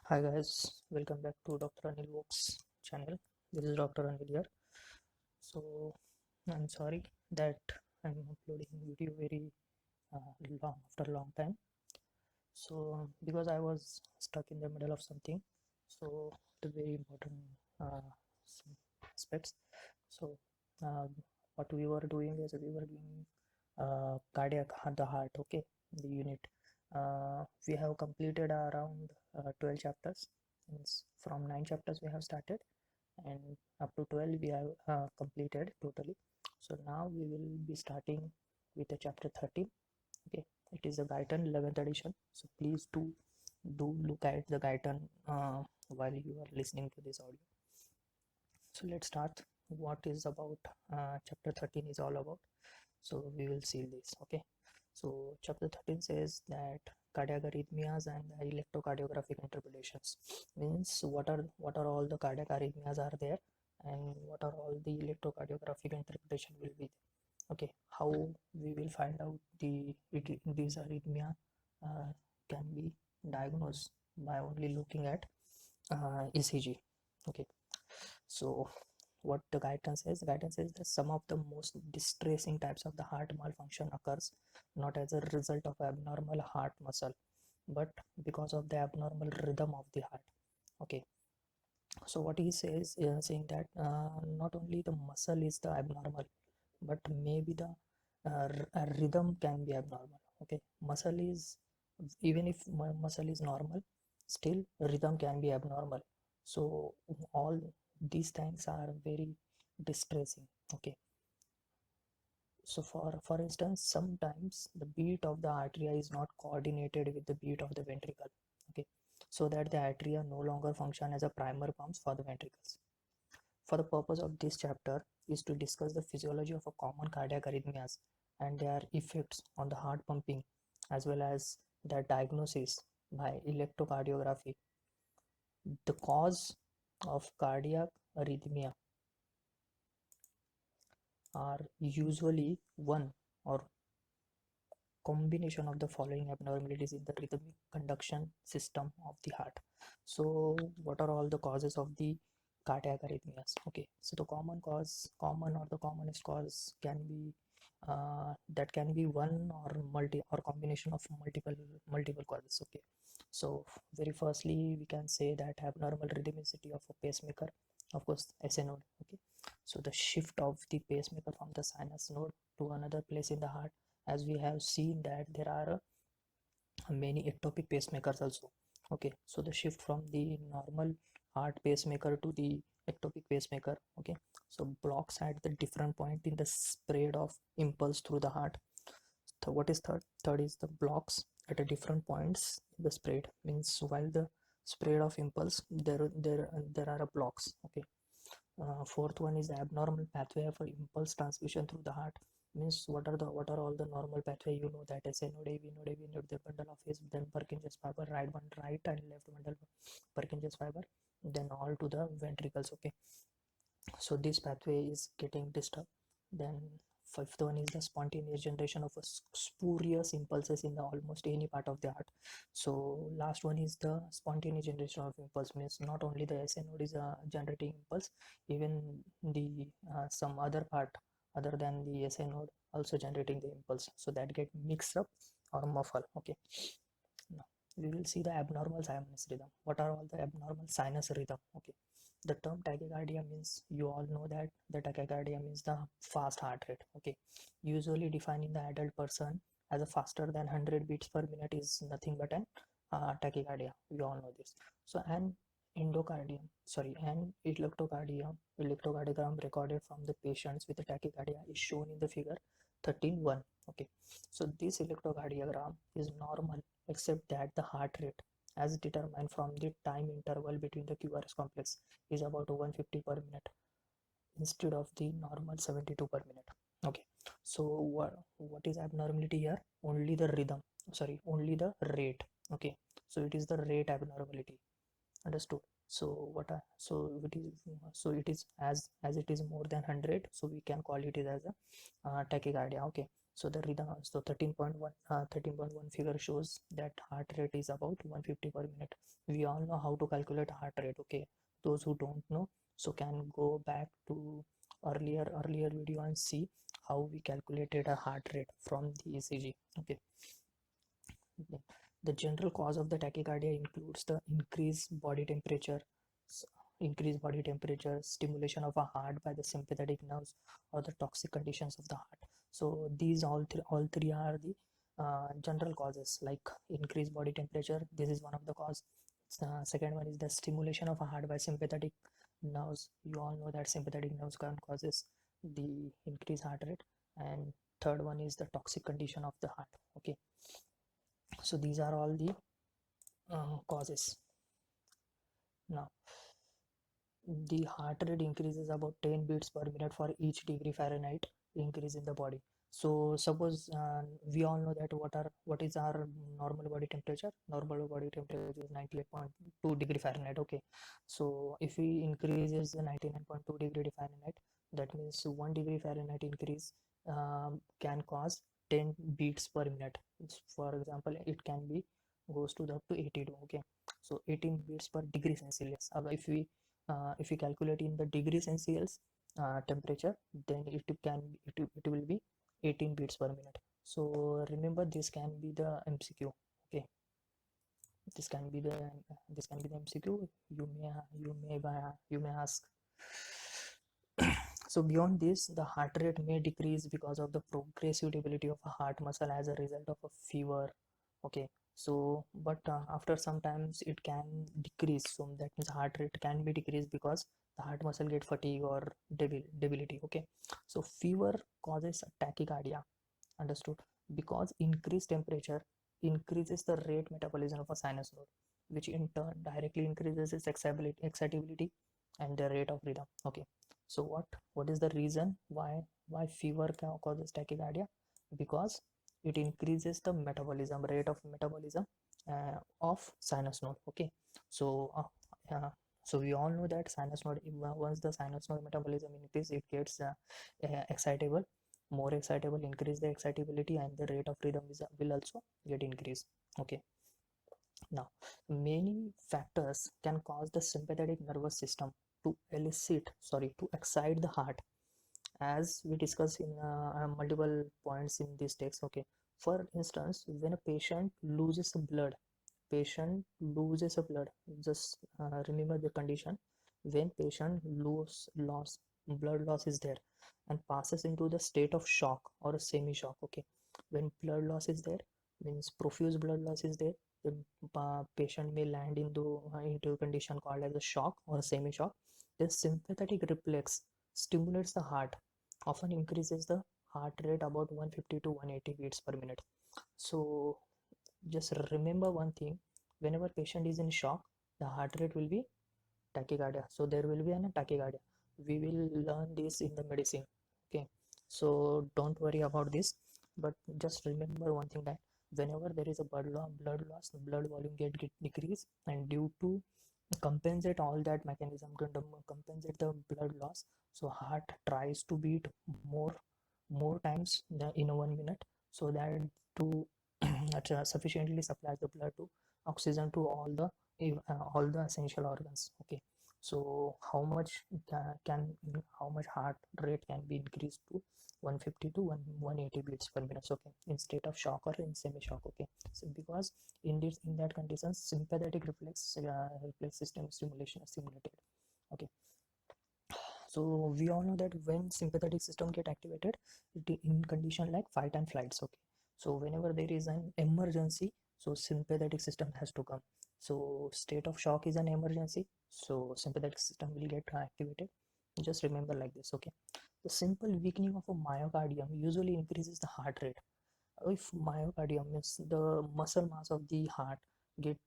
Hi guys, welcome back to Dr. Anil Walks channel. This is Dr. Anil here. So I'm sorry that I'm uploading video very long after a long time. So because I was stuck in the middle of something, so the very important some aspects. So uh, what we were doing is we were doing cardiac the heart, okay, the unit. We have completed around 12 chapters. Means from 9 chapters we have started, and up to 12 we have completed totally. So now we will be starting with the chapter 13. Okay, it is a Guyton 11th edition, so please do look at the Guyton while you are listening to this audio. So let's start. What is about chapter 13 is all about, so we will see this. Okay, so chapter 13 says that cardiac arrhythmias and the electrocardiographic interpretations. Means what are all the cardiac arrhythmias are there, and what are all the electrocardiographic interpretation will be there. Okay, how we will find out these arrhythmia can be diagnosed by only looking at ECG. Okay, so what the guidance says that some of the most distressing types of the heart malfunction occurs not as a result of abnormal heart muscle, but because of the abnormal rhythm of the heart. Okay, so what he says is saying that not only the muscle is the abnormal, but maybe the rhythm can be abnormal. Okay, muscle is, even if muscle is normal, still rhythm can be abnormal. So all these things are very distressing. Okay, so for instance, sometimes the beat of the atria is not coordinated with the beat of the ventricle. Okay, so that the atria no longer function as a primer pumps for the ventricles. For the purpose of this chapter is to discuss the physiology of a common cardiac arrhythmias and their effects on the heart pumping, as well as their diagnosis by electrocardiography. The cause of cardiac arrhythmia are usually one or combination of the following abnormalities in the rhythmic conduction system of the heart. So what are all the causes of the cardiac arrhythmias? Okay, so the common or the commonest cause can be that can be one or multi or combination of multiple causes. Okay, so very firstly we can say that abnormal rhythmicity of a pacemaker, of course SA node. Okay, so the shift of the pacemaker from the sinus node to another place in the heart, as we have seen that there are many ectopic pacemakers also. Okay, so the shift from the normal heart pacemaker to the ectopic pacemaker, okay, so blocks at the different point in the spread of impulse through the heart. So what is third is the blocks at a different points in the spread. Means while the spread of impulse, there are blocks. Okay, fourth one is the abnormal pathway for impulse transmission through the heart. Means what are all the normal pathway, you know, that SA node, AV node, AV node, the bundle of His, then Purkinje's fiber, right and left bundle Purkinje's fiber, then all to the ventricles. Okay, so this pathway is getting disturbed. Then fifth one is the spontaneous generation of a spurious impulses in the almost any part of the heart. So last one is the spontaneous generation of impulse. Means not only the SA node is generating impulse, even the some other part other than the SA node also generating the impulse, so that get mixed up or muffle. Okay, now we will see the abnormal sinus rhythm. What are all the abnormal sinus rhythm? Okay, the term tachycardia means, you all know that the tachycardia means the fast heart rate. Okay, usually defining the adult person as a faster than 100 beats per minute is nothing but an tachycardia. We all know this. So an an electrocardiogram recorded from the patients with the tachycardia is shown in the figure 13.1. Okay, so this electrocardiogram is normal except that the heart rate as determined from the time interval between the QRS complex is about 150 per minute instead of the normal 72 per minute. Okay, so what is abnormality here? Only the rhythm, sorry, only the rate. Okay, so it is the rate abnormality. Understood? So it is as it is more than 100, so we can call it as a tachycardia. Okay, So the rhythm, so 13.1 figure shows that heart rate is about 150 per minute. We all know how to calculate heart rate. Okay, those who don't know, so can go back to earlier video and see how we calculated a heart rate from the ECG. Okay, the general cause of the tachycardia includes the increased body temperature, stimulation of a heart by the sympathetic nerves, or the toxic conditions of the heart. So these all three are the general causes, like increased body temperature. This is one of the cause. Second one is the stimulation of a heart by sympathetic nerves. You all know that sympathetic nerves can causes the increased heart rate. And third one is the toxic condition of the heart. Okay, so these are all the causes. Now the heart rate increases about 10 beats per minute for each degree Fahrenheit increase in the body. So suppose we all know that what is our normal body temperature. Normal body temperature is 98.2 degree Fahrenheit. Okay, so if we increases the 99.2 degree Fahrenheit, that means 1 degree Fahrenheit increase can cause 10 beats per minute. For example, it can be goes to up to 82. Okay, so 18 beats per degree Celsius. If we calculate in the degree Celsius temperature, then it will be 18 beats per minute. So remember, this can be the MCQ. Okay, this can be the MCQ. You may ask. So beyond this, the heart rate may decrease because of the progressive debility of a heart muscle as a result of a fever. Okay, so but after sometimes it can decrease, so that means heart rate can be decreased because the heart muscle get fatigue or debility. Okay, so fever causes tachycardia, understood, because increased temperature increases the rate metabolism of a sinus node, which in turn directly increases its excitability and the rate of rhythm. Okay, so what is the reason why fever causes tachycardia? Because it increases the rate of metabolism of sinus node. Okay, so so we all know that sinus node, once the sinus node metabolism increases, it gets excitable, more excitable, increase the excitability, and the rate of rhythm will also get increased. Okay, now many factors can cause the sympathetic nervous system to excite the heart, as we discussed in multiple points in this text. Okay, for instance, when a patient loses a blood, just remember the condition. When patient blood loss is there and passes into the state of shock or a semi-shock. Okay, when blood loss is there, means profuse blood loss is there, the patient may land into a condition called as a shock or a semi-shock. The sympathetic reflex stimulates the heart, often increases the heart rate about 150 to 180 beats per minute. So just remember one thing: whenever patient is in shock, the heart rate will be tachycardia. So there will be an tachycardia. We will learn this in the medicine. Okay, so don't worry about this, but just remember one thing, that whenever there is a blood loss, the blood volume get decreased, and due to compensate all that mechanism, compensate the blood loss, so heart tries to beat more more times in a 1 minute, so that to sufficiently supply the blood to oxygen to all the essential organs. Okay, so how much heart rate can be increased to 150 to 180 beats per minute. Okay, in state of shock or in semi shock. Okay, so because in that condition, sympathetic reflex system stimulation is stimulated. Okay, so we all know that when sympathetic system get activated, in condition like fight and flights. Okay, so whenever there is an emergency, so sympathetic system has to come. So state of shock is an emergency, so sympathetic system will get activated. Just remember like this. Okay, the simple weakening of a myocardium usually increases the heart rate. If myocardium means the muscle mass of the heart get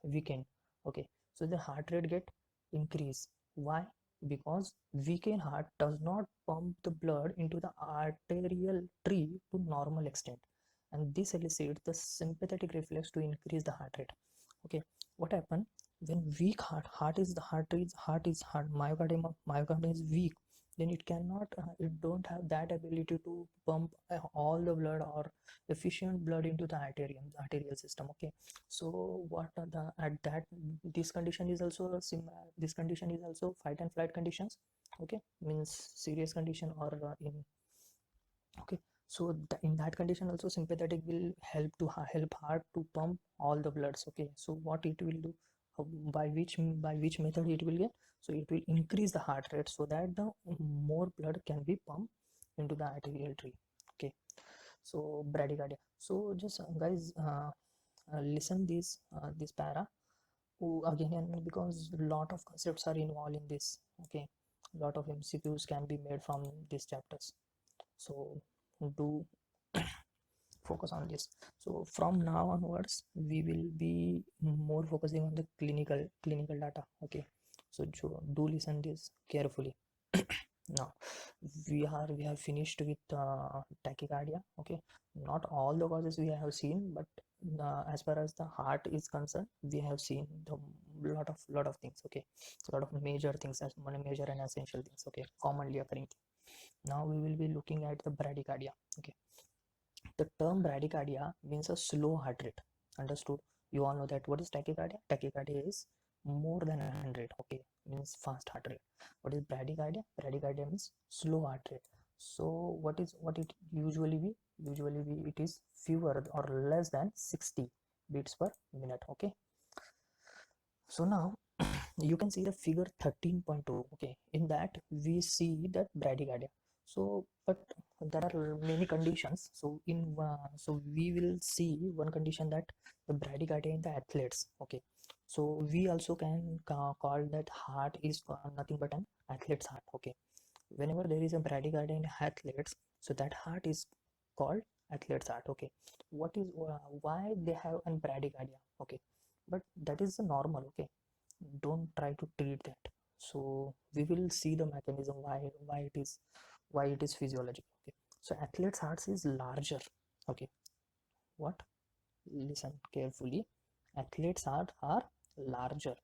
weakened. Okay, so the heart rate get increase. Why? Because weakened heart does not pump the blood into the arterial tree to normal extent, and this elicits the sympathetic reflex to increase the heart rate. Okay, what happen when weak heart is myocardium is weak, then it cannot, it don't have that ability to pump all the blood or efficient blood into the arterial system. Okay, so what are the at that this condition is also this condition is also fight and flight conditions. Okay, means serious condition or in okay, so in that condition also sympathetic will help to help heart to pump all the bloods. Okay, so what it will do, by which method it will get, so it will increase the heart rate so that the more blood can be pumped into the arterial tree. Okay, so bradycardia. So just guys, listen this para again and again, because lot of concepts are involved in this. Okay, lot of MCQs can be made from these chapters, so do focus on this. So from now onwards we will be more focusing on the clinical data. Okay, so do listen this carefully. Now we have finished with tachycardia. Okay, not all the causes we have seen, but as far as the heart is concerned, we have seen the lot of things. Okay, a lot of major things, as major and essential things. Okay, commonly occurring. Now we will be looking at the bradycardia. Okay, the term bradycardia means a slow heart rate. Understood? You all know that. What is tachycardia? Tachycardia is more than 100. Okay, means fast heart rate. What is bradycardia? Bradycardia means slow heart rate. So what it usually be? Usually it is fewer or less than 60 beats per minute. Okay. So now you can see the figure 13.2. Okay, in that we see that bradycardia. So but there are many conditions, so in so we will see one condition, that the bradycardia in the athletes. Okay, so we also can call that heart is nothing but an athlete's heart. Okay, whenever there is a bradycardia in athletes, so that heart is called athlete's heart. Okay, what is why they have an bradycardia? Okay, but that is the normal. Okay, don't try to treat that. So we will see the mechanism why it is physiological. Okay, so athlete's hearts is larger. Okay, what, listen carefully, athlete's heart are larger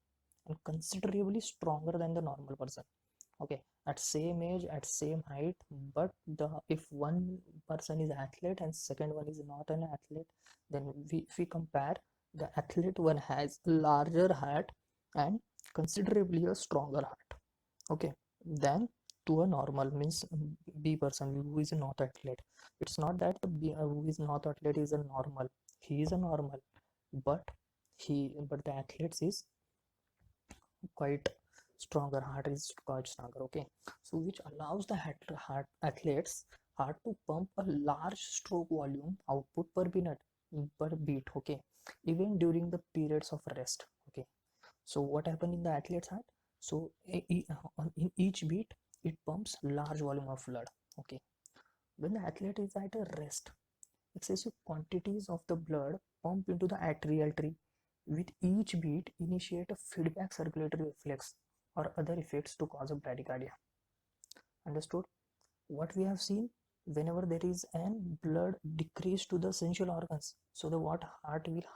and considerably stronger than the normal person. Okay, at same age, at same height, but the if one person is athlete and second one is not an athlete, then if we compare, the athlete one has larger heart and considerably a stronger heart. Okay, than to a normal, means B person who is not athlete. It's not that the B who is not athlete is a normal. He is a normal, but but the athletes is quite stronger, heart is quite stronger. Okay, so which allows the heart athletes heart to pump a large stroke volume output per minute, per beat. Okay, even during the periods of rest. Okay, so what happened in the athlete's heart, so in each beat it pumps large volume of blood. Okay, when the athlete is at a rest, excessive quantities of the blood pump into the arterial tree. With each beat, initiate a feedback circulatory reflex or other effects to cause a bradycardia. Understood? What we have seen, whenever there is an blood decrease to the essential organs, so the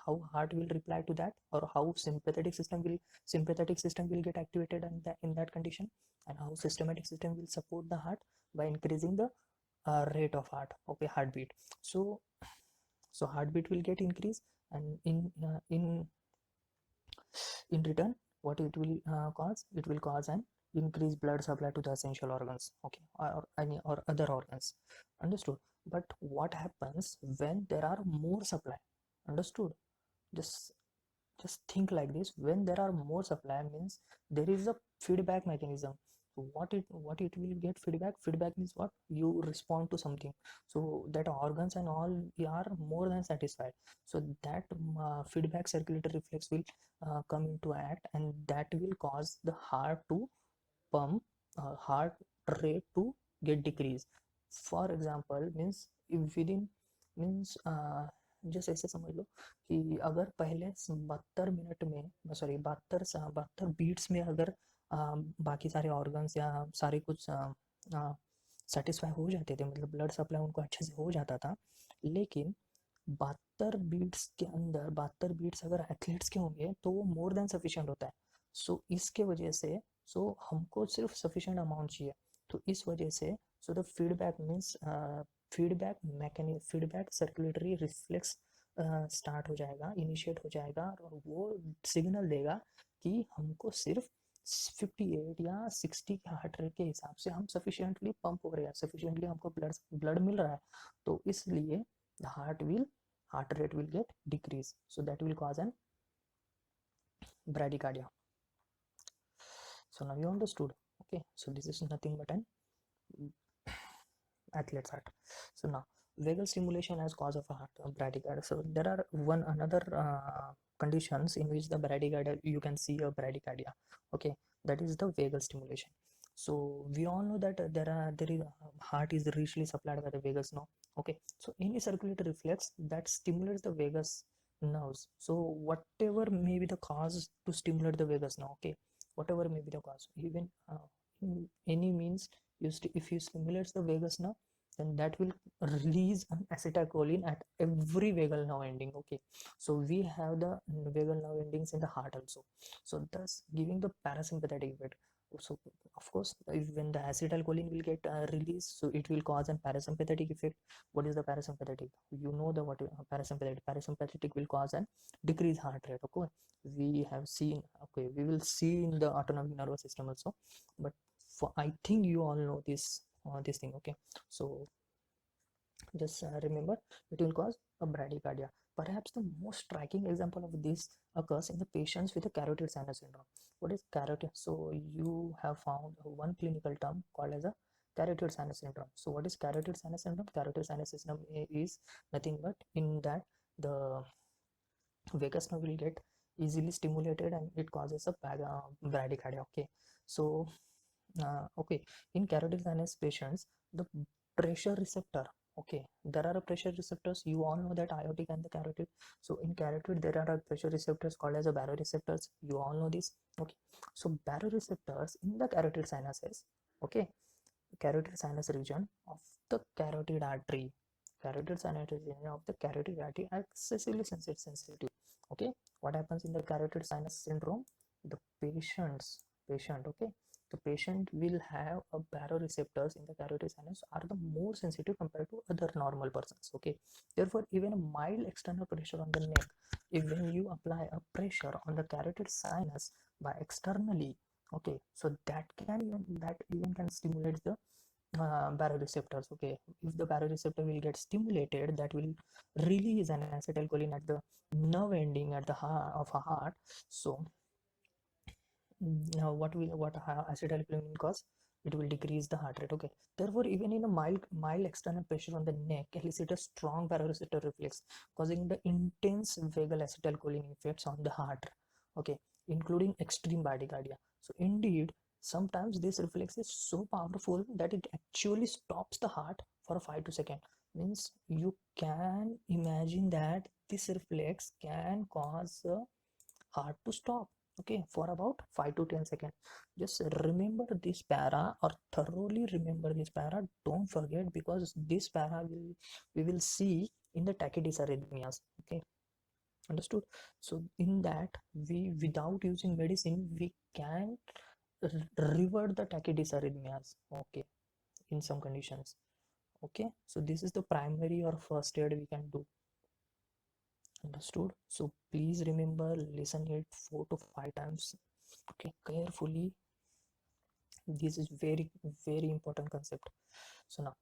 how heart will reply to that, or how sympathetic system will get activated in that condition, and how systematic system will support the heart by increasing the rate of heart. Heartbeat. So heartbeat will get increased, and in return, what it will cause, it will cause an increased blood supply to the essential organs. Okay, or any or other organs. Understood? But what happens when there are more supply? Understood? Just think like this: when there are more supply, means there is a feedback mechanism. What it will get feedback means what, you respond to something, so that organs and all are more than satisfied, so that feedback circulatory reflex will come into act, and that will cause the heart to pump, heart rate to get decreased. For example, means if within, means जैसे ऐसे समझ लो कि अगर पहले 72 minute में, sorry 72 beats में अगर बाकी सारे ऑर्गन्स या सारे कुछ सेटिस्फाई हो जाते थे, मतलब ब्लड सप्लाई उनको अच्छे से हो जाता था, लेकिन 72 बीट्स अगर एथलीट्स के होंगे तो वो मोर देन सफिशिएंट होता है। सो इसके वजह से हमको सिर्फ सफिशिएंट अमाउंट चाहिए, तो इस वजह से so the feedback means feedback circulatory reflex start हो जाएगा, इनिशिएट हो जाएगा, और वो सिग्नल देगा कि हमको सिर्फ 58 या 60 के हार्ट रेट के हिसाब से हम सफिशिएंटली पंप हो रहे हैं, सफिशिएंटली हमको ब्लड मिल रहा है, तो इसलिए the heart rate will get decrease, so that will cause an bradycardia. So now you understood. Okay, so this is nothing but an athlete's heart. So now vagal stimulation as cause of a heart bradycardia. So there are another conditions in which the bradycardia, you can see a bradycardia. Okay, that is the vagal stimulation. So we all know that there is heart is richly supplied by the vagus now. Okay, so any circulatory reflex that stimulates the vagus nerves. So whatever may be the cause to stimulate the vagus now, okay, whatever may be the cause, even in any means, if you stimulate the vagus nerve, then that will release an acetylcholine at every vagal nerve ending. Okay, so we have the vagal nerve endings in the heart also, so thus giving the parasympathetic effect. So of course, when the acetylcholine will get released, so it will cause an parasympathetic effect. What is the parasympathetic? You know the what parasympathetic will cause an decreased heart rate. Okay, we have seen, okay, we will see in the autonomic nervous system also, but for I think you all know this thing. Okay, so just remember, it will cause a bradycardia. Perhaps the most striking example of this occurs in the patients with a carotid sinus syndrome. What is carotid? So you have found one clinical term called as a carotid sinus syndrome. So what is carotid sinus syndrome? Carotid sinus syndrome is nothing but in that the vagus nerve will get easily stimulated and it causes a bradycardia. Okay, so okay, in carotid sinus patients, the pressure receptor, okay, there are pressure receptors, you all know that aortic and the carotid. So in carotid there are pressure receptors called as a baroreceptors, you all know this. Okay, so baroreceptors in the carotid sinuses, okay, carotid sinus region of the carotid artery, carotid sinus region of the carotid artery are excessively sensitive. Okay, what happens in the carotid sinus syndrome? The patient, okay, the patient will have a baroreceptors in the carotid sinus are the more sensitive compared to other normal persons. Okay, therefore even a mild external pressure on the neck, if when you apply a pressure on the carotid sinus by externally, okay, so that even can stimulate the baroreceptors. Okay, if the baroreceptor will get stimulated, that will release an acetylcholine at the nerve ending at the heart of a heart. So now what acetylcholine will cause? It will decrease the heart rate. Okay, therefore even in a mild external pressure on the neck elicit a strong baroreceptor reflex, causing the intense vagal acetylcholine effects on the heart. Okay, including extreme bradycardia. So indeed, sometimes this reflex is so powerful that it actually stops the heart for a 5 to second. Means you can imagine that this reflex can cause a heart to stop, okay, for about 5 to 10 seconds. Just remember this para, or thoroughly remember this para, don't forget, because this para we will see in the tachydysarrhythmias. Okay, understood? So in that, we without using medicine we can revert the tachydysarrhythmias, okay, in some conditions. Okay, so this is the primary or first aid we can do. Understood? So please remember, listen it 4 to 5 times, okay, carefully. This is very important concept. So now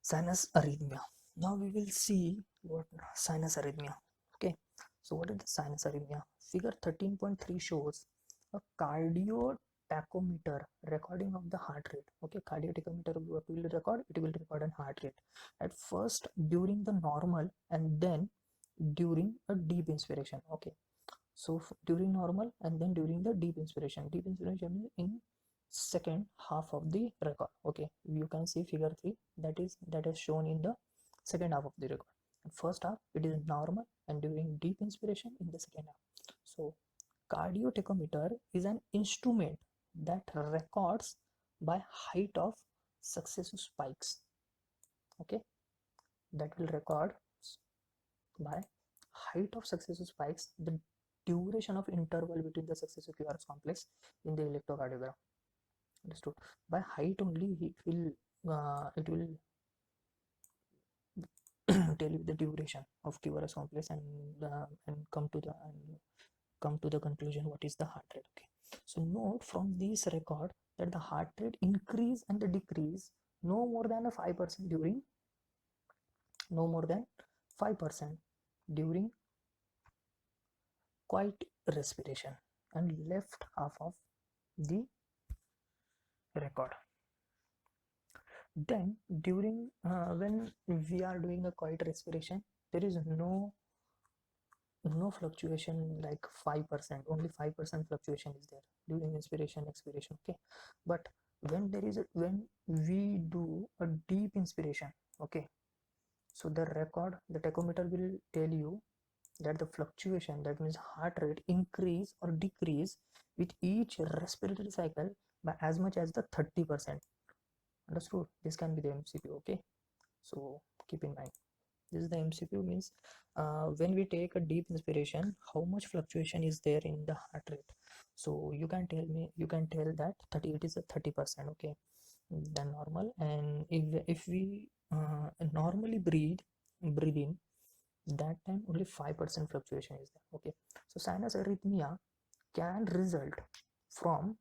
sinus arrhythmia. Now we will see what sinus arrhythmia. Okay, so what is the sinus arrhythmia? Figure 13.3 shows a cardio tachometer recording of the heart rate. Okay, cardio tachometer, what will record? It will record an heart rate at first during the normal and then during a deep inspiration. Okay, so during normal and then during the deep inspiration means in second half of the record. Okay, you can see figure 3, that is shown in the second half of the record. In first half it is normal and during deep inspiration in the second half. So cardio tachometer is an instrument that records by height of successive spikes. Okay, that will record by height of successive spikes the duration of interval between the successive QRS complex in the electrocardiogram. Understood? By height only it will tell you the duration of QRS complex and come to the conclusion what is the heart rate. Okay, so note from this record that the heart rate increase and the decrease no more than a 5% during no more than 5% during quiet respiration and left half of the record. Then during when we are doing a quiet respiration, there is no fluctuation like 5%, only 5% fluctuation is there during inspiration expiration. Okay, but when we do a deep inspiration, okay, so the tachometer will tell you that the fluctuation, that means heart rate, increase or decrease with each respiratory cycle by as much as the 30%. Understood? This can be the MCQ. Okay, so keep in mind this is the MCQ. Means when we take a deep inspiration, how much fluctuation is there in the heart rate. So you can tell that 30, it is a 30%. Okay, than normal. And if we normally breathe in, that time only 5% fluctuation is there. Okay, so sinus arrhythmia can result from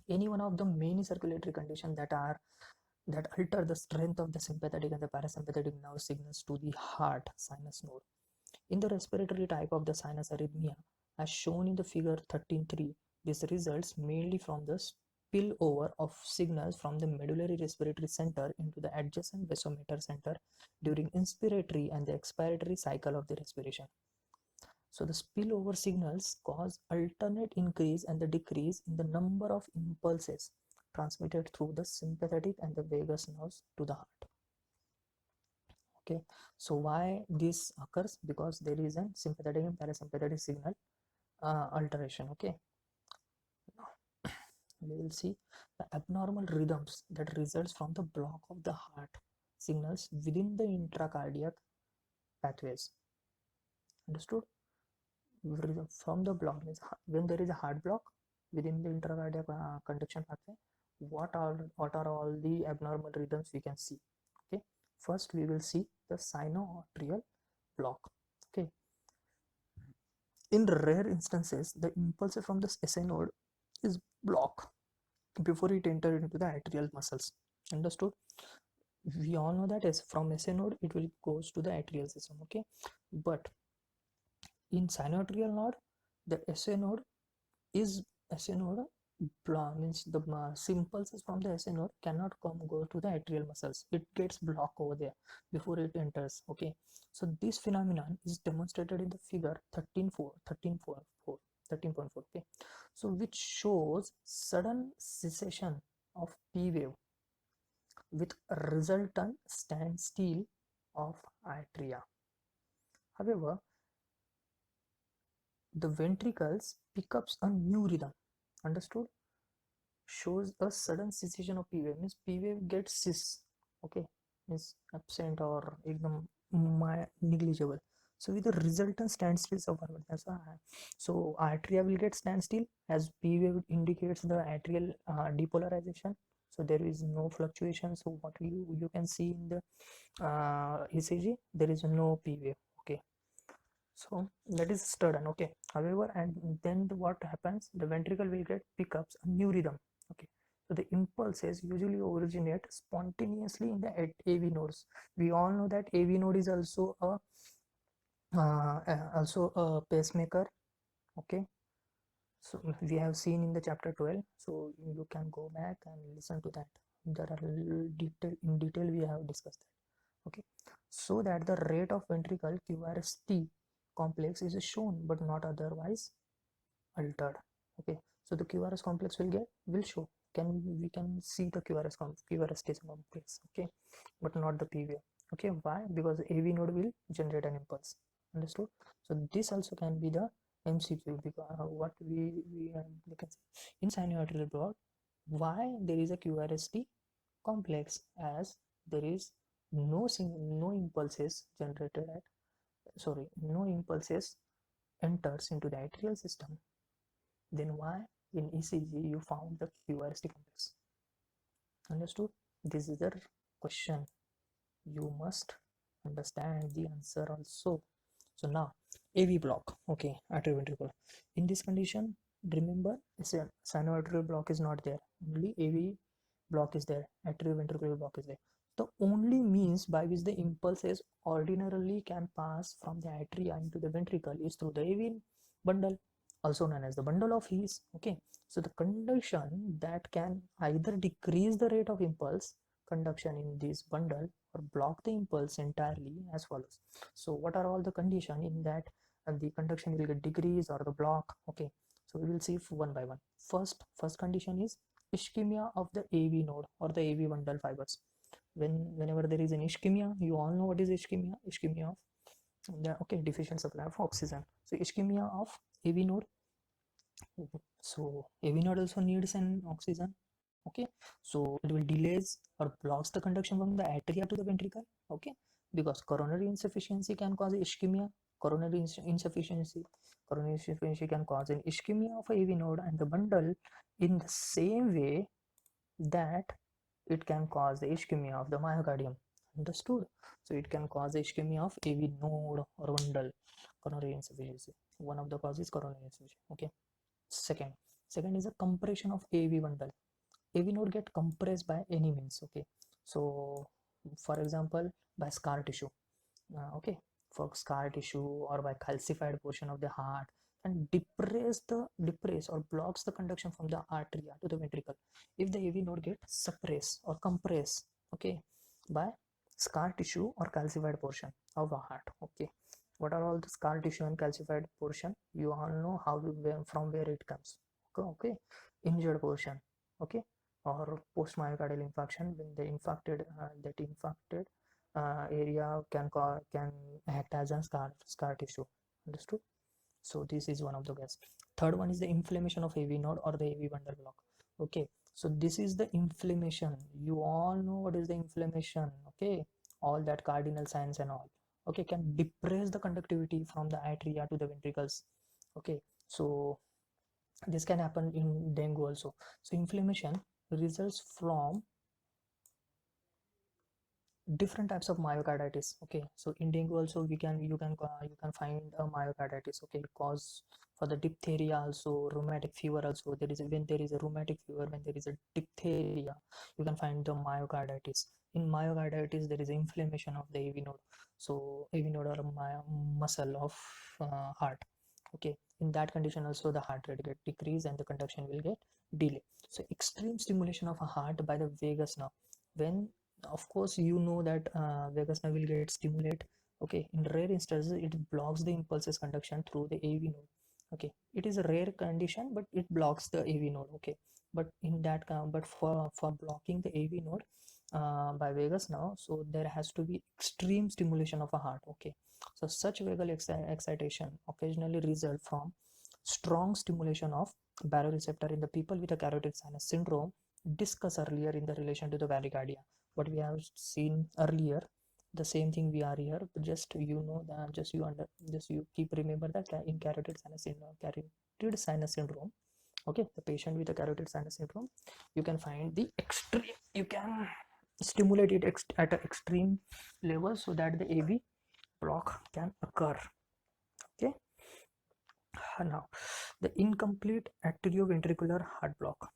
any one of the many circulatory conditions that alter the strength of the sympathetic and the parasympathetic nerve signals to the heart sinus node. In the respiratory type of the sinus arrhythmia, as shown in the figure 13.3, this results mainly from the spillover of signals from the medullary respiratory center into the adjacent vasomotor center during inspiratory and the expiratory cycle of the respiration. So the spillover signals cause alternate increase and the decrease in the number of impulses transmitted through the sympathetic and the vagus nerves to the heart. Okay, so why this occurs? Because there is a sympathetic and parasympathetic signal alteration. Okay, now we will see the abnormal rhythms that results from the block of the heart signals within the intracardiac pathways. Understood? From the block means when there is a heart block within the intracardiac conduction pathway, what are all the abnormal rhythms we can see. Okay, first we will see the sinoatrial block. Okay, in rare instances the impulse from the SA node is blocked before it enters into the atrial muscles. Understood? We all know that as from SA node it will goes to the atrial system. Okay, but in sinoatrial node, the SA node means the impulses from the SA node cannot go to the atrial muscles. It gets blocked over there before it enters. Okay, so this phenomenon is demonstrated in the figure 13.4. Okay, so which shows sudden cessation of P wave with resultant standstill of atria. However, the ventricles pick up a new rhythm. Understood? Shows a sudden cessation of P wave, means P wave gets cease. Okay, means absent or negligible. So with the resultant standstill of so atria will get standstill as P wave indicates the atrial depolarization. So there is no fluctuation. So what you can see in the ECG, there is no P wave. Okay, so that is sudden. Okay, however, and then what happens, the ventricle will get pickups a new rhythm. Okay, so the impulses usually originate spontaneously in the AV nodes. We all know that AV node is also a pacemaker. Okay, so we have seen in the chapter 12, so you can go back and listen to that. There are in detail we have discussed that. Okay, so that the rate of ventricle QRST complex is shown but not otherwise altered. Okay, so the QRS complex will show, we can see the QRS complex. Okay, but not the PV. Okay, why? Because the AV node will generate an impulse. Understood? So this also can be the MCQ, because what we can say in sinusoidal block, why there is a QRST complex, as there is no impulses generated at no impulses enters into the atrial system. Then why in ECG you found the QRST complex. Understood? This is the question. You must understand the answer also. So now AV block, okay, atrioventricular. In this condition, remember, sinoatrial block is not there. Only AV block is there. Atrioventricular block is there. The only means by which the impulses ordinarily can pass from the atria into the ventricle is through the AV bundle, also known as the bundle of His. Okay, so the condition that can either decrease the rate of impulse conduction in this bundle or block the impulse entirely as follows. So what are all the conditions in that the conduction will get decrease or the block? Okay, so we will see one by one. First condition is ischemia of the AV node or the AV bundle fibers. Whenever there is an ischemia, you all know what is ischemia of the, okay, deficient supply of oxygen. So ischemia of AV node. So AV node also needs an oxygen. Okay, so it will delays or blocks the conduction from the atria to the ventricle. Okay, because coronary insufficiency can cause ischemia. Coronary insufficiency can cause an ischemia of a AV node and the bundle in the same way that it can cause the ischemia of the myocardium. Understood? So it can cause the ischemia of AV node or bundle, coronary insufficiency. One of the causes coronary insufficiency. Okay. Second is a compression of AV bundle. AV node get compressed by any means. Okay, so for example by scar tissue, okay, for scar tissue or by calcified portion of the heart, and depress or blocks the conduction from the arteria to the ventricle. If the AV node get suppressed or compressed, okay, by scar tissue or calcified portion of a heart. Okay, what are all the scar tissue and calcified portion? You all know how from where it comes. Okay, injured portion. Okay, or post myocardial infarction, when the infected area can act as a scar tissue. Understood? So this is one of the guess. Third one is the inflammation of AV node or the AV bundle block. Okay, so this is the inflammation. You all know what is the inflammation. Okay, all that cardinal signs and all. Okay, can depress the conductivity from the atria to the ventricles. Okay, so this can happen in dengue also. So inflammation results from different types of myocarditis. Okay, so in dengue also you can find a myocarditis. Okay, cause for the diphtheria also, rheumatic fever also. When there is a rheumatic fever, when there is a diphtheria, you can find the myocarditis. In myocarditis there is inflammation of the AV node. So AV node or muscle of heart. Okay, in that condition also the heart rate get decreased and the conduction will get delay. So extreme stimulation of a heart by the vagus nerve, when of course you know that vagus nerve will get stimulated. Okay, in rare instances it blocks the impulses conduction through the AV node. Okay, it is a rare condition but it blocks the AV node. Okay, but in that but for blocking the AV node by vagus nerve, so there has to be extreme stimulation of a heart. Okay, so such vagal excitation occasionally result from strong stimulation of baroreceptor in the people with a carotid sinus syndrome discussed earlier in the relation to the bradycardia. What we have seen earlier, the same thing we are here. Just you know that, just you keep remember that in carotid sinus syndrome. Okay, the patient with a carotid sinus syndrome, you can find the extreme, you can stimulate it at an extreme level so that the AV block can occur. Okay, now the incomplete atrioventricular heart block.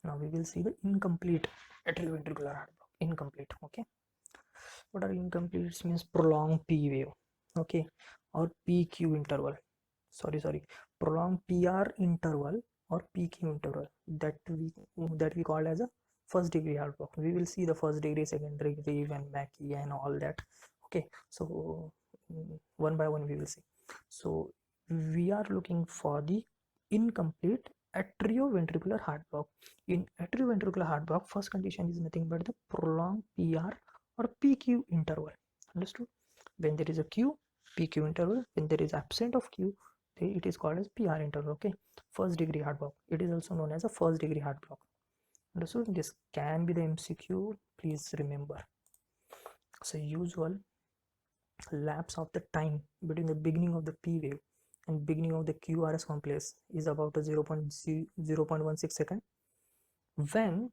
Now we will see the incomplete atrioventricular heart block. Incomplete. Okay, what are incomplete? Means prolonged P wave. Okay, or PQ interval. Sorry, prolonged PR interval or PQ interval, that we call as a first degree heart block. We will see the first degree, second degree, and Mackey and all that. Okay, so one by one we will see. So we are looking for the incomplete atrioventricular heart block. In atrioventricular heart block, first condition is nothing but the prolonged PR or PQ interval. Understood? When there is a Q, PQ interval. When there is absent of Q, it is called as PR interval. Okay, first degree heart block. It is also known as a first degree heart block. Understood? This can be the MCQ. Please remember. So usual lapse of the time between the beginning of the P wave and beginning of the QRS complex is about a 0.16 second. When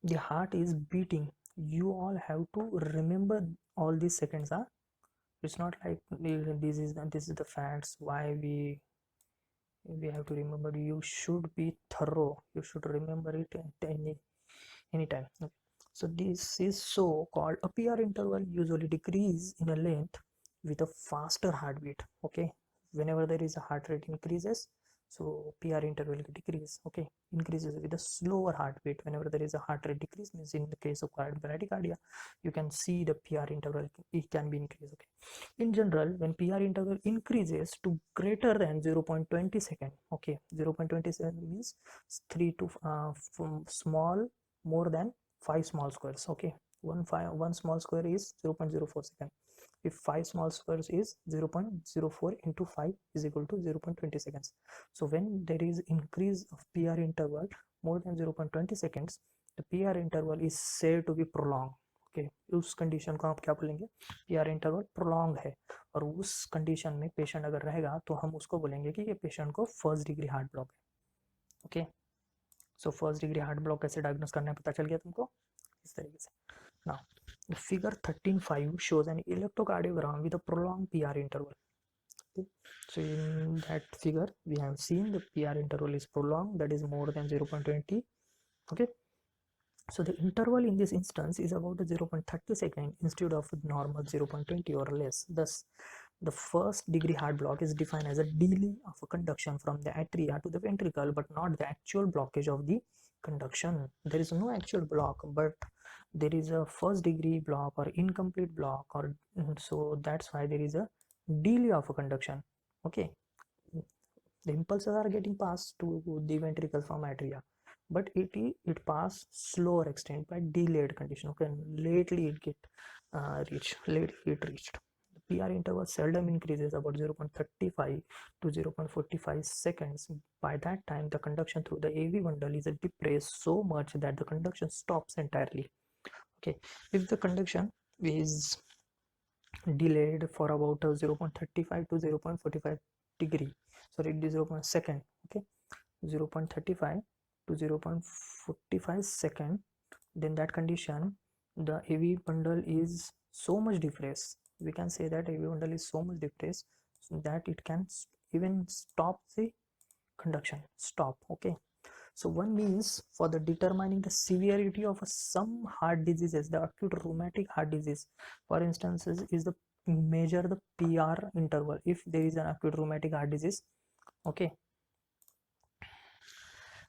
the heart is beating, you all have to remember all these seconds. It's not like this is the facts why we have to remember. You should be thorough, you should remember it at anytime. Okay. So this is so called a PR interval usually decrease in a length with a faster heartbeat. Okay, whenever there is a heart rate increases, so PR interval decrease. Okay, increases with a slower heartbeat. Whenever there is a heart rate decrease, means in the case of bradycardia, you can see the PR interval, it can be increased. Okay, in general, when PR interval increases to greater than 0.20 second, okay, 0.20 means 3 to small more than 5 small squares. Okay, one small square is 0.04 second. If 5 small squares is 0.04 into 5 is equal to 0.20 seconds. So when there is increase of PR interval more than 0.20 seconds, the PR interval is said to be prolonged. Okay उस condition को आप क्या बोलेंगे, PR interval prolong है, और उस condition में patient अगर रहेगा तो हम उसको बोलेंगे कि ये पेशेंट को फर्स्ट डिग्री हार्ट ब्लॉक है. Okay, so first degree heart block कैसे डायग्नोस करना है पता चल गया तुमको इस तरीके से. Now the figure 13.5 shows an electrocardiogram with a prolonged PR interval. Okay. So in that figure we have seen the PR interval is prolonged, that is more than 0.20. Okay, so the interval in this instance is about 0.30 second instead of normal 0.20 or less. Thus, the first degree heart block is defined as a delay of a conduction from the atria to the ventricle, but not the actual blockage of the conduction. There is no actual block, but there is a first degree block or incomplete block, or so that's why there is a delay of a conduction. Okay, the impulses are getting passed to the ventricle from atria, but it pass slower extent by delayed condition. Okay, lately it get reached. The PR interval seldom increases about 0.35 to 0.45 seconds. By that time the conduction through the AV bundle is depressed so much that the conduction stops entirely. Okay, if the conduction is delayed for about 0.35 to 0.45 degree, sorry, it is 0. second. Okay, 0.35 to 0.45 second, then that condition the AV bundle is so much depressed, we can say that AV bundle is so much depressed so that it can even stop the conduction. Okay, so one means for the determining the severity of some heart diseases, the acute rheumatic heart disease for instance is the measure the PR interval if there is an acute rheumatic heart disease. Okay,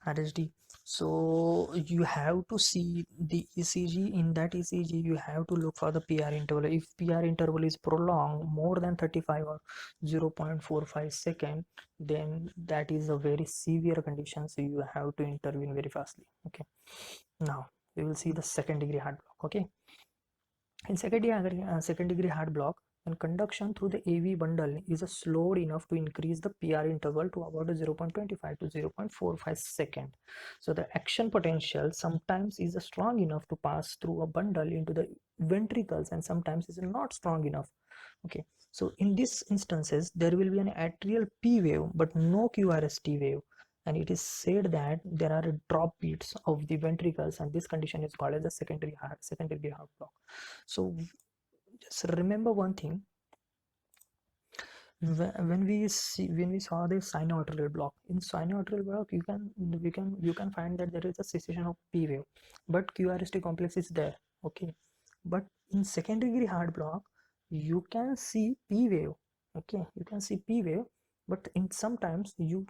RSD. So you have to see the ECG. In that ECG you have to look for the PR interval. If PR interval is prolonged more than 35 or 0.45 second, then that is a very severe condition, so you have to intervene very fastly. Okay, now we will see the second degree heart block. Okay, in second degree heart block, when conduction through the AV bundle is slowed enough to increase the PR interval to about 0.25 to 0.45 second. So the action potential sometimes is strong enough to pass through a bundle into the ventricles and sometimes is not strong enough. Okay, so in these instances there will be an atrial P wave but no QRST wave, and it is said that there are drop beats of the ventricles, and this condition is called as a secondary heart block. So just remember one thing, when we saw the sinoatrial block, in sinoatrial block you can find that there is a cessation of P wave but QRST complex is there. Okay, but in second degree heart block you can see P wave. Okay, you can see P wave, but in sometimes you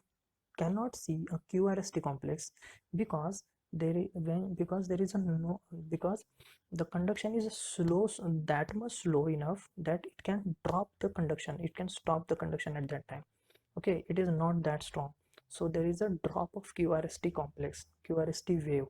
cannot see a QRST complex because there is a no, because the conduction is slow, that much slow enough that it can drop the conduction, it can stop the conduction at that time. Okay, it is not that strong, so there is a drop of QRST complex, QRST wave.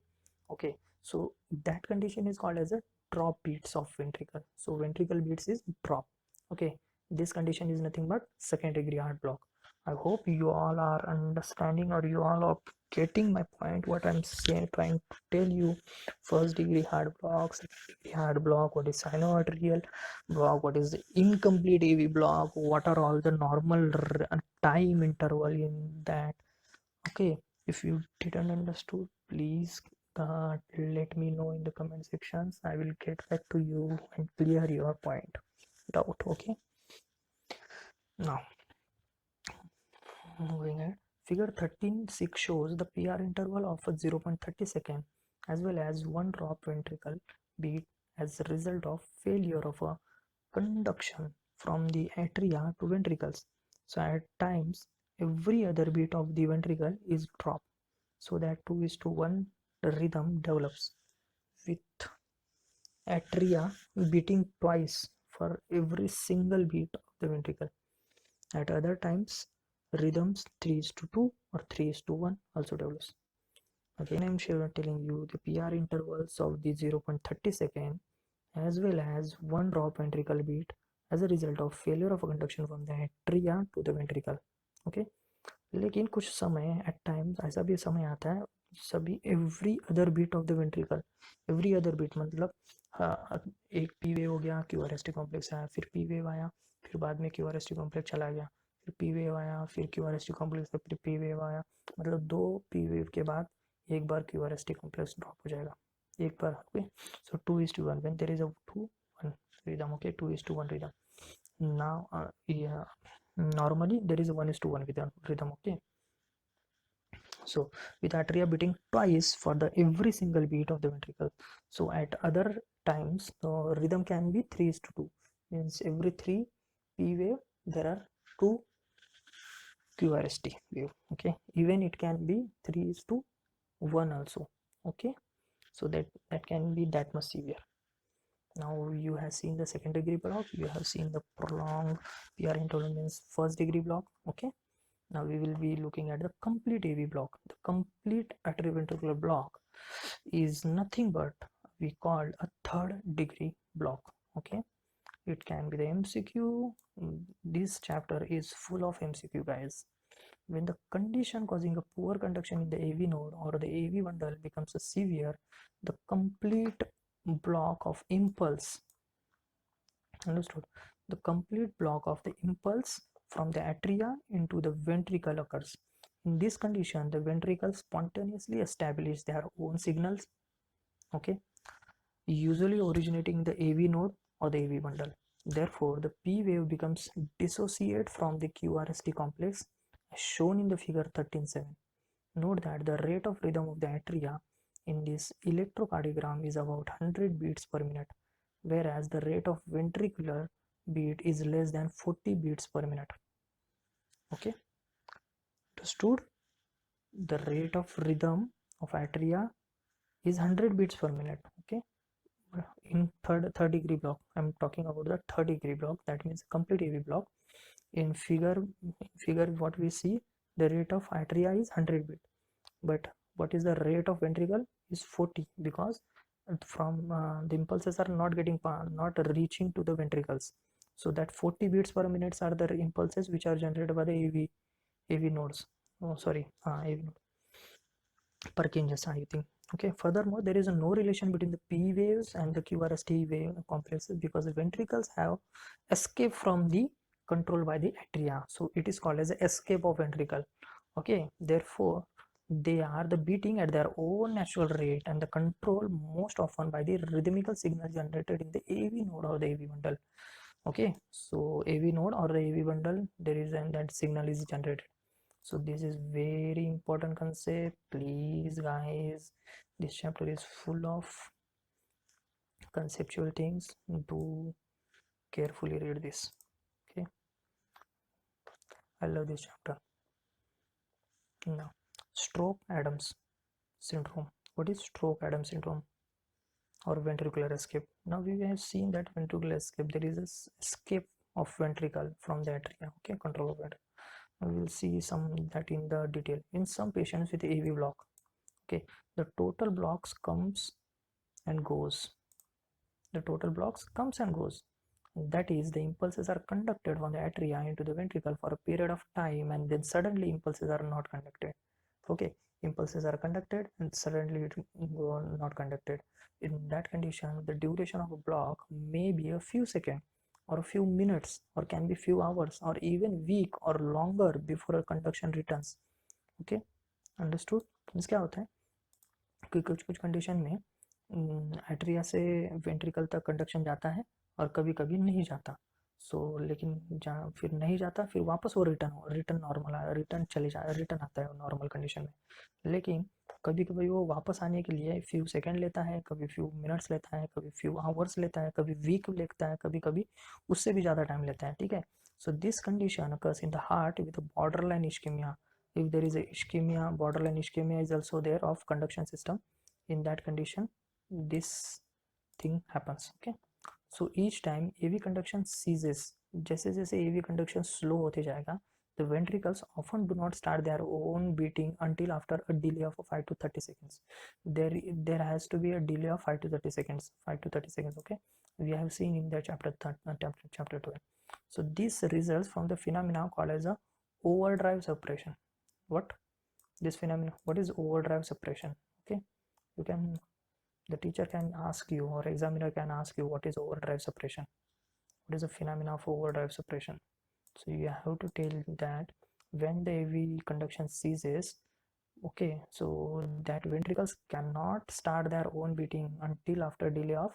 Okay, so that condition is called as a drop beats of ventricle. So ventricle beats is drop. Okay, this condition is nothing but second degree heart block. I hope you all are understanding, or you all are getting my point? What I'm saying, trying to tell you, first degree heart block, second degree heart block, what is sinoatrial block, what is the incomplete AV block, what are all the normal time interval in that. Okay, if you didn't understood, please let me know in the comment sections. I will get back to you and clear your point doubt. Okay, now moving ahead, figure 13.6 shows the PR interval of a 0.30 second as well as one drop ventricle beat as a result of failure of a conduction from the atria to ventricles. So at times every other beat of the ventricle is dropped, so that 2:1 rhythm develops with atria beating twice for every single beat of the ventricle. At other times, rhythms 3:2 or 3:1 also develops. Again, I'm telling you the PR intervals of the 0.30 second as well as one drop ventricle beat as a result of failure of a conduction from the atria to the ventricle. Okay, लेकिन कुछ समय eight times ऐसा भी समय आता है सभी every other beat of the ventricle, every other beat मतलब हाँ, एक पी वेव हो गया, Q R S T complex आया, फिर पी वेव आया, फिर बाद में Q R S T complex चला गया, फिर पी वेव आया, फिर Q R S T complex, फिर पी वेव आया, मतलब दो पी वेव के बाद एक बार Q R S T complex drop हो जाएगा एक बार. Okay, so 2:1 when there is a 2:1 rhythm. Okay, 2:1 rhythm. Now yeah, normally there is a 1:1 with a rhythm. Okay, so with atria beating twice for the every single beat of the ventricle. So at other times the rhythm can be 3:2, means every 3 p wave there are 2 qrst wave. Okay, even it can be 3:1 also. Okay, so that can be that much severe. Now you have seen the second degree block, you have seen the prolonged PR interval means first degree block. Okay, now we will be looking at the complete AV block. The complete atrioventricular block is nothing but we called a third degree block. Okay, it can be the MCQ. This chapter is full of MCQ, guys. When the condition causing a poor conduction in the AV node or the AV bundle becomes a severe, the complete block of impulse, understood, the complete block of the impulse from the atria into the ventricle occurs. In this condition, the ventricles spontaneously establish their own signals, okay, usually originating in the AV node or the AV bundle. Therefore, the P wave becomes dissociate from the QRST complex as shown in the figure 13.7. Note that the rate of rhythm of the atria in this electrocardiogram is about 100 beats per minute, whereas the rate of ventricular beat is less than 40 beats per minute. Okay, understood? The rate of rhythm of atria is 100 beats per minute. Okay, in third degree block, I'm talking about the third degree block, that means complete AV block. In figure what we see, the rate of atria is 100 beat, but what is the rate of ventricle is 40, because from the impulses are not reaching to the ventricles. So that 40 beats per minute are the impulses which are generated by the AV nodes. Oh, sorry, AV node. Purkinje's, I think. Okay, furthermore, there is no relation between the P waves and the QRST wave complexes, because the ventricles have escape from the control by the atria. So it is called as the escape of ventricle. Okay, therefore they are the beating at their own natural rate and the control most often by the rhythmical signal generated in the AV node or the AV bundle. Okay, so AV node or the AV bundle, there is and that signal is generated. So this is very important concept. Please guys, this chapter is full of conceptual things. Do carefully read this. Okay, I love this chapter. Now, Stroke-Adams syndrome. What is Stroke-Adams syndrome or ventricular escape? Now we have seen that ventricular escape, there is a escape of ventricle from the atria. Okay, control of ventricle. We will see some that in the detail. In some patients with AV block, okay, the total blocks comes and goes. The total blocks comes and goes. That is, the impulses are conducted from the atria into the ventricle for a period of time, and then suddenly impulses are not conducted. Okay, impulses are conducted and suddenly it go not conducted. In that condition, the duration of a block may be a few seconds or a few minutes or can be few hours or even week or longer before a conduction returns. Okay, understood? Means क्या होता है कि कुछ कुछ condition में atria से ventricle तक conduction जाता है और कभी कभी नहीं जाता. लेकिन जहाँ फिर नहीं जाता फिर वापस वो रिटर्न नॉर्मल रिटर्न आता है नॉर्मल कंडीशन में. लेकिन कभी कभी वो वापस आने के लिए फ्यू सेकंड लेता है, कभी फ्यू मिनट्स लेता है, कभी फ्यू आवर्स लेता है, कभी वीक लेता है, कभी कभी उससे भी ज़्यादा टाइम लेता है. ठीक है. So this condition occurs in the heart with a borderline ischemia. If there is a ischemia, borderline ischemia is also there of conduction system. In that condition, this thing happens. Okay. So each time AV conduction ceases, जैसे जैसे AV conduction slow होते जाएगा, the ventricles often do not start their own beating until after a delay of 5 to 30 seconds. There has to be a delay of 5 to 30 seconds. 5 to 30 seconds. Okay. We have seen in the chapter 12. So this results from the phenomena called as a overdrive suppression. What? This phenomena. What is overdrive suppression? Okay. You can the teacher can ask you or examiner can ask you what is overdrive suppression, what is the phenomena of overdrive suppression. So you have to tell that when the AV conduction ceases, okay, so that ventricles cannot start their own beating until after delay of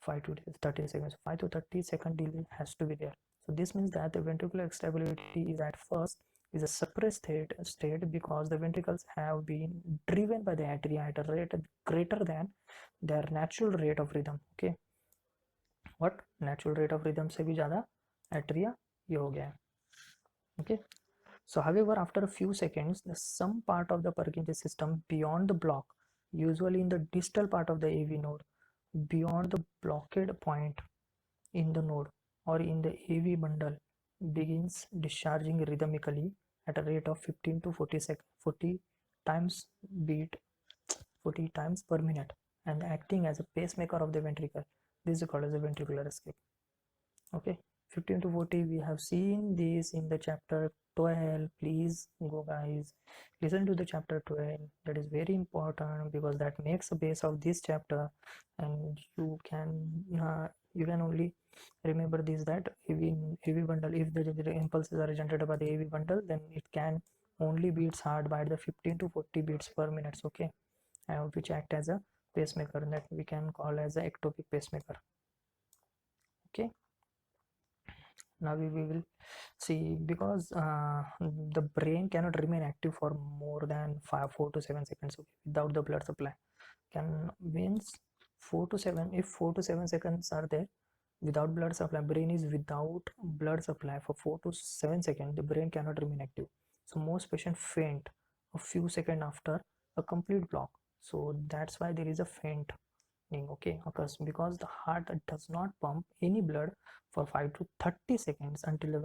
5 to 30 seconds. 5 to 30 second delay has to be there. So this means that the ventricular stability is at first is a suppressed state because the ventricles have been driven by the atria at a rate greater than their natural rate of rhythm. Okay, what natural rate of rhythm से भी ज़्यादा atria ये हो गया है. Okay. So however, after a few seconds, some part of the Purkinje system beyond the block, usually in the distal part of the AV node, beyond the blockade point in the node or in the AV bundle, begins discharging rhythmically at a rate of 15 to 40 times beat 40 times per minute and acting as a pacemaker of the ventricle. This is called as a ventricular escape. Okay, 15 to 40 we have seen this in the chapter 12. Please go guys, listen to the chapter 12. That is very important because that makes the base of this chapter, and you can only remember this, that AV bundle, if the impulses are generated by the AV bundle, then it can only beats hard by the 15 to 40 beats per minute. Okay, which act as a pacemaker that we can call as a ectopic pacemaker. Okay, now we will see, because the brain cannot remain active for more than 4 to 7 seconds, okay, without the blood supply. Can means 4 to 7, if 4 to 7 seconds are there without blood supply, brain is without blood supply for 4 to 7 seconds, the brain cannot remain active. So most patients faint a few seconds after a complete block. So that's why there is a faint, okay, occurs because the heart does not pump any blood for 5 to 30 seconds until the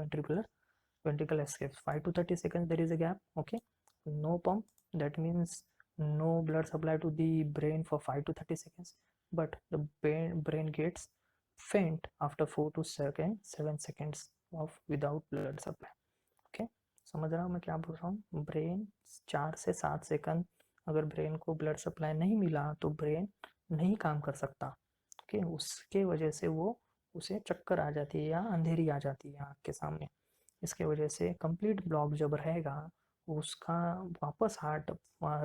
ventricle escapes. 5 to 30 seconds there is a gap. Okay, no pump, that means no blood supply to the brain for 5 to 30 seconds, but the brain gets faint after 4 to 7 seconds of without blood supply. Okay, समझ रहा हूँ मैं क्या बोल रहा हूँ. Brain 4 से 7 second अगर ब्रेन को ब्लड सप्लाई नहीं मिला तो ब्रेन नहीं काम कर सकता. ओके, उसके वजह से वो उसे चक्कर आ जाती है या अंधेरी आ जाती है आँख के सामने. इसके वजह से कंप्लीट ब्लॉक जब रहेगा उसका वापस हार्ट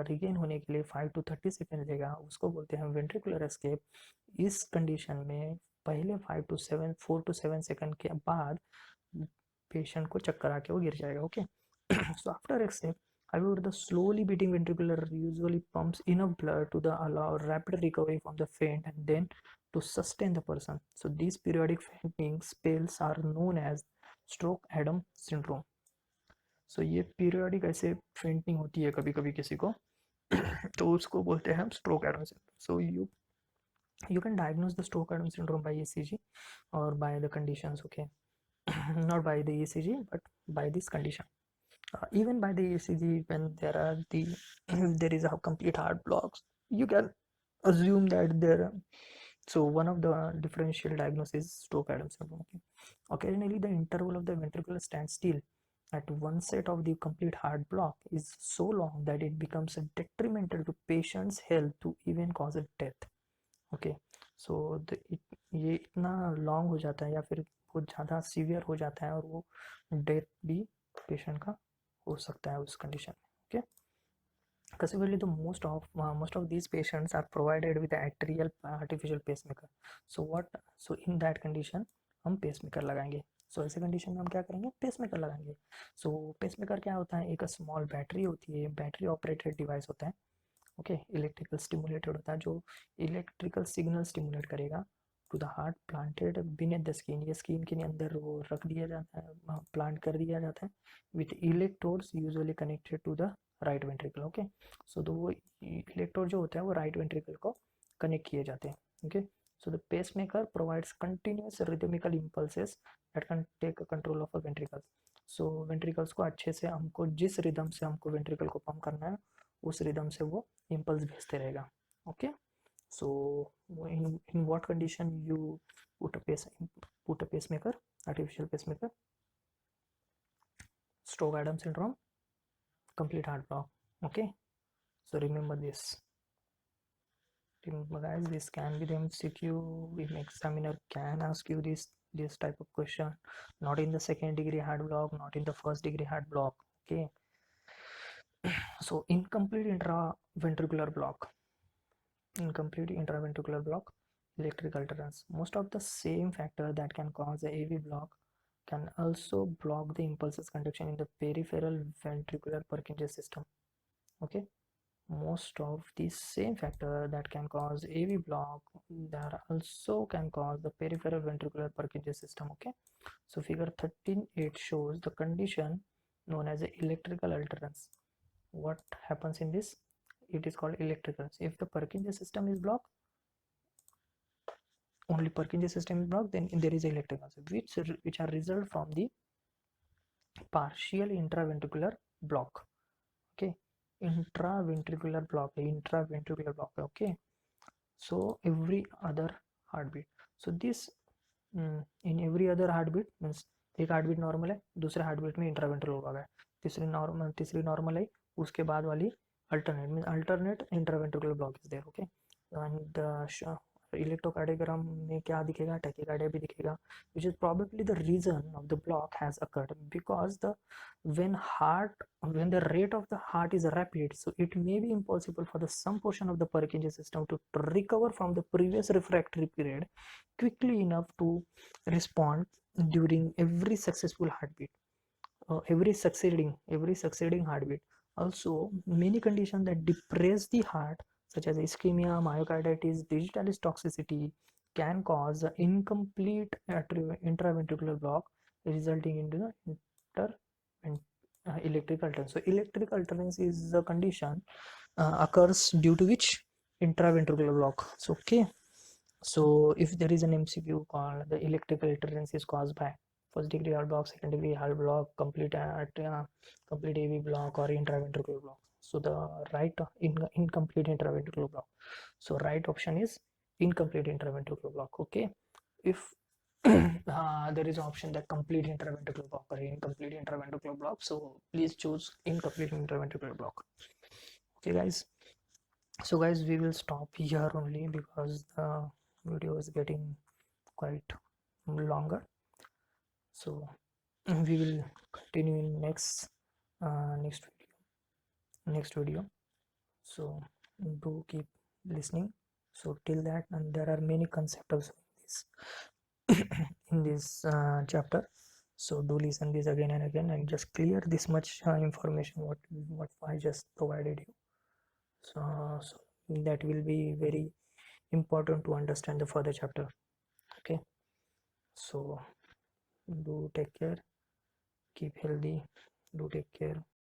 रिगेन होने के लिए 5 to 30 सेकेंड लेगा, उसको बोलते हैं वेंट्रिकुलर एस्केप. इस कंडीशन में पहले 4 to 7 सेकेंड के बाद पेशेंट को चक्कर आके वो गिर जाएगा. Okay, so after escape, however, the slowly beating ventricular usually pumps enough blood to allow rapid recovery from the faint and then to sustain the person. So these periodic fainting spells are known as stroke Adam syndrome. So ये periodic ऐसे fainting होती है कभी कभी किसी को तो उसको बोलते हैं हम stroke Adam syndrome. So you can diagnose the stroke Adam syndrome by ECG or by the conditions. Okay, not by the ECG but by this condition. Even by the ECG, when there is a complete heart blocks, you can assume that there. So one of the differential diagnosis is stroke Adam syndrome. Okay. Occasionally, the interval of the ventricular stands still at one set of the complete heart block is so long that it becomes detrimental to patient's health to even cause a death. Okay, so ये इतना long हो जाता है या फिर बहुत ज़्यादा severe हो जाता है और वो डेथ भी पेशेंट का हो सकता है उस कंडीशन में. Okay, consequently the most of these patients are provided with an atrial artificial pacemaker. So in that condition हम पेसमेकर लगाएंगे. सो ऐसे कंडीशन में हम क्या करेंगे, पेसमेकर लगाएंगे. सो पेसमेकर क्या होता है, एक स्मॉल बैटरी होती है, बैटरी ऑपरेटेड डिवाइस होता है. ओके, इलेक्ट्रिकल स्टिमुलेटेड होता है जो इलेक्ट्रिकल सिग्नल स्टिमुलेट करेगा to the heart planted beneath the skin. ये स्किन के अंदर वो रख दिया जाता है, प्लांट कर दिया जाता है with electrodes usually connected to the right ventricle. Okay, so तो वो इलेक्ट्रोड जो होता है वो राइट वेंट्रिकल को कनेक्ट किए जाते हैं. Okay, so the pacemaker provides continuous rhythmical impulses that can take control of a ventricle. so ventricles को अच्छे से हमको जिस रिदम से हमको वेंट्रिकल को पंप करना है उस रिदम से वो इम्पल्स भेजते रहेगा. Okay, so in what condition you put a pacemaker, artificial pacemaker? Stroke-Adams syndrome, complete heart block. Okay, so remember this. Remember guys, this can be the MCQ. If examiner can ask you this type of question, not in the second degree heart block, not in the first degree heart block. Okay, so incomplete intraventricular block, electric alterance. Most of the same factor that can cause a AV block can also block the impulses conduction in the peripheral ventricular Purkinje system. Okay, most of the same factor that can cause AV block that also can cause the peripheral ventricular Purkinje system. Okay, so figure 13.8 shows the condition known as electrical alterance. What happens in this? It is called electrical. If the Purkinje system is blocked, only Purkinje system is blocked, then there is electrical, which are result from the partial intraventricular block. Okay, intraventricular block. Okay, so every other heartbeat. So this in every other heartbeat means एक heartbeat normal है, दूसरे heartbeat में इंट्रावेंट्रल होगा है, तीसरी normal है, उसके बाद वाली alternate mean alternate intraventricular block is there. Okay, and electrocardiogram में क्या दिखेगा, टैकीकार्डिया भी दिखेगा, which is probably the reason of the block has occurred because when the rate of the heart is rapid, so it may be impossible for the some portion of the Purkinje system to recover from the previous refractory period quickly enough to respond during every successful heartbeat, every succeeding heartbeat. Also, many conditions that depress the heart such as ischemia, myocarditis, digitalis toxicity can cause incomplete intraventricular block resulting into the electric alterance. So electric alterance is the condition occurs due to which intraventricular block. So okay, so if there is an MCQ called the electrical alterance is caused by first degree heart block, second degree heart block, complete AV block or intraventricular block. So the right incomplete intraventricular block. So right option is incomplete intraventricular block. Okay, if there is an option that complete intraventricular block or incomplete intraventricular block, so please choose incomplete intraventricular block. Okay guys, so guys we will stop here only because the video is getting quite longer, so we will continue in next video. So do keep listening. So till that, and there are many concepts in this chapter, so do listen this again and again and just clear this much information what I just provided you. So that will be very important to understand the further chapter. Okay, so do take care, keep healthy, do take care.